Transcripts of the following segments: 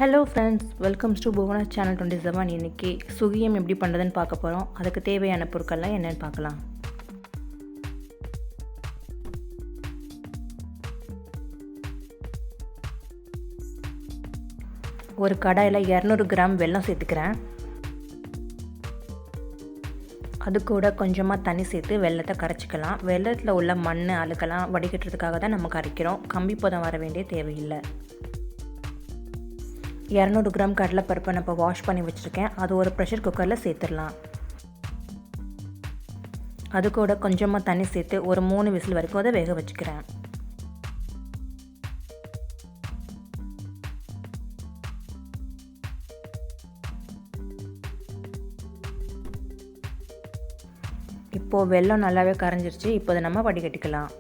Hello friends, welcomes to Bhuvana channel 27. இன்றைக்கி சுகியம் எப்படி பண்ணுறதுன்னு பார்க்க போகிறோம். அதுக்கு தேவையான பொருட்கள்லாம் என்னென்னு பார்க்கலாம். ஒரு கடாயில் 200 கிராம் வெல்லம் சேர்த்துக்கிறேன். அது கூட கொஞ்சமாக தண்ணி சேர்த்து வெல்லத்தை கரைச்சிக்கலாம். வெல்லத்தில் உள்ள மண் அழுக்கெல்லாம் வடிகட்டுறதுக்காக தான் நம்ம கரைக்கிறோம். கம்பி பதம் வர வேண்டிய தேவையில்லை. 200 கிராம் கடலைப்பருப்பை நான் இப்போ வாஷ் பண்ணி வச்சுருக்கேன். அது ஒரு ப்ரெஷர் குக்கரில் சேர்த்துடலாம். அது கூட கொஞ்சமாக தண்ணி சேர்த்து ஒரு 3 விசில் வரைக்கும் அதை வேக வச்சுக்கிறேன். இப்போது வெல்லம் நல்லாவே கரைஞ்சிருச்சு. இப்போ அதை நம்ம வடிகட்டிக்கலாம்.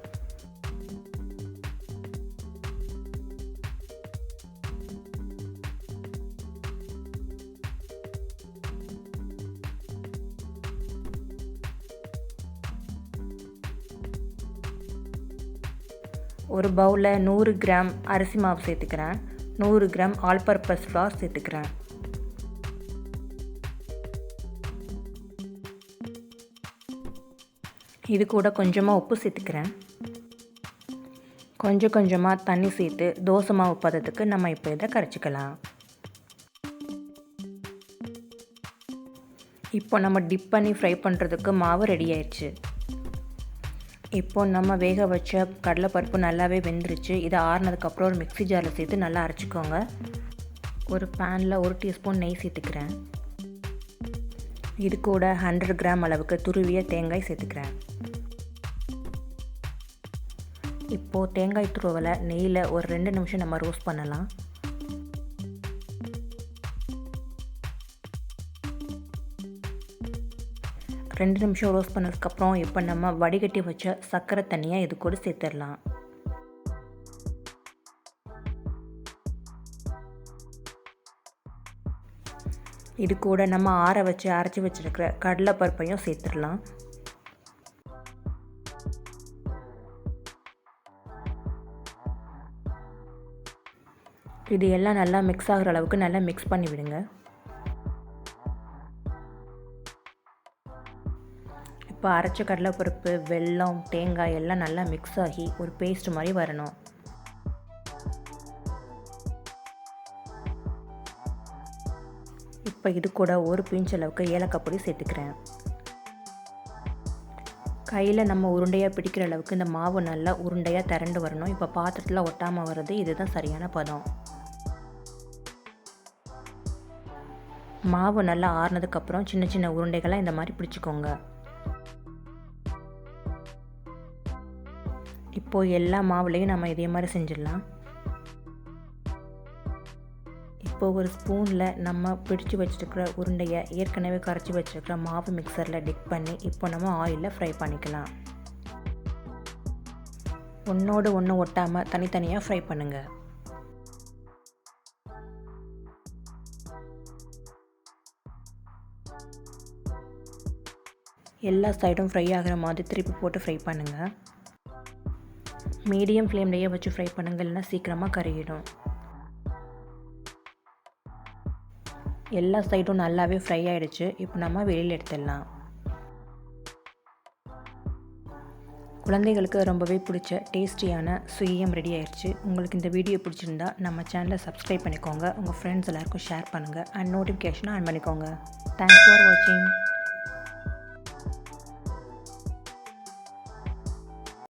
ஒரு பவுலில் 100 கிராம் அரிசி மாவு சேர்த்துக்கிறேன். 100 கிராம் ஆல் பர்பஸ் ஃப்ளார் சேர்த்துக்கிறேன். இது கூட கொஞ்சமாக உப்பு சேர்த்துக்கிறேன். கொஞ்சம் கொஞ்சமாக தண்ணி சேர்த்து தோசை மாவு பதத்துக்கு நம்ம இப்போ இதை கரைச்சிக்கலாம். இப்போ நம்ம டிப் பண்ணி ஃப்ரை பண்ணுறதுக்கு மாவு ரெடி ஆயிடுச்சு. இப்போ நம்ம வேக வச்ச கடலைப்பருப்பு நல்லாவே வெந்துருச்சு. இதை ஆறுனதுக்கப்புறம் ஒரு மிக்ஸி ஜாரில் சேர்த்து நல்லா அரைச்சிக்கோங்க. ஒரு பேனில் 1 டீஸ்பூன் நெய் சேர்த்துக்கிறேன். இது கூட 100 கிராம் அளவுக்கு துருவிய தேங்காய் சேர்த்துக்கிறேன். இப்போது தேங்காய் துருவலை நெய்யில் ஒரு 2 நிமிஷம் நம்ம ரோஸ்ட் பண்ணலாம். ரெண்டு நிமிஷம் ரோஸ்ட் பண்ணதுக்கப்புறம் இப்போ நம்ம வடிகட்டி வச்ச சர்க்கரை தண்ணியை இது கூட சேர்த்துடலாம். இது கூட நம்ம அரைச்சி வச்சிருக்கிற கடலைப்பருப்பையும் சேர்த்துடலாம். இது எல்லாம் நல்லா மிக்ஸ் ஆகிற அளவுக்கு நல்லா மிக்ஸ் பண்ணி விடுங்க. இப்போ அரைச்ச கடலைப்பருப்பு, வெல்லம், தேங்காய் எல்லாம் நல்லா மிக்ஸ் ஆகி ஒரு பேஸ்ட் மாதிரி வரணும். இப்போ இது கூட ஒரு பிஞ்ச் அளவுக்கு ஏலக்காய் பொடி சேர்த்துக்கிறேன். கையில் நம்ம உருண்டையாக பிடிக்கிற அளவுக்கு இந்த மாவு நல்லா உருண்டையாக திரண்டு வரணும். இப்போ பாத்திரத்தில் ஒட்டாமல் வர்றது இதுதான் சரியான பதம். மாவு நல்லா ஆறுனதுக்கப்புறம் சின்ன சின்ன உருண்டைகளாக இந்த மாதிரி பிடிச்சிக்கோங்க. இப்போது எல்லா மாவுலேயும் நம்ம இதே மாதிரி செஞ்சிடலாம். இப்போது ஒரு ஸ்பூனில் நம்ம பிடிச்சி வச்சுருக்கிற உருண்டையை ஏற்கனவே கரைச்சி வச்சுருக்கிற மாவு மிக்சரில் டிப் பண்ணி இப்போ நம்ம ஆயிலில் ஃப்ரை பண்ணிக்கலாம். ஒன்றோடு ஒன்று ஒட்டாமல் தனித்தனியாக ஃப்ரை பண்ணுங்கள். எல்லா சைடும் ஃப்ரை ஆகிற மாதிரி திருப்பி போட்டு ஃப்ரை பண்ணுங்கள். மீடியம் ஃப்ளேம்லேயே வச்சு ஃப்ரை பண்ணுங்கள், இல்லைன்னா சீக்கிரமாக கருகிடும். எல்லா சைடும் நல்லாவே ஃப்ரை ஆகிடுச்சு. இப்போ நம்ம வெளியில் எடுத்துடலாம். குழந்தைகளுக்கு ரொம்பவே பிடிச்ச டேஸ்டியான சுகியம் ரெடி ஆயிடுச்சு. உங்களுக்கு இந்த வீடியோ பிடிச்சிருந்தா நம்ம சேனலை சப்ஸ்கிரைப் பண்ணிக்கோங்க. உங்கள் ஃப்ரெண்ட்ஸ் எல்லாருக்கும் ஷேர் பண்ணுங்கள் அண்ட் நோட்டிஃபிகேஷனை ஆன் பண்ணிக்கோங்க. தேங்க்ஸ் ஃபார் வாட்சிங்.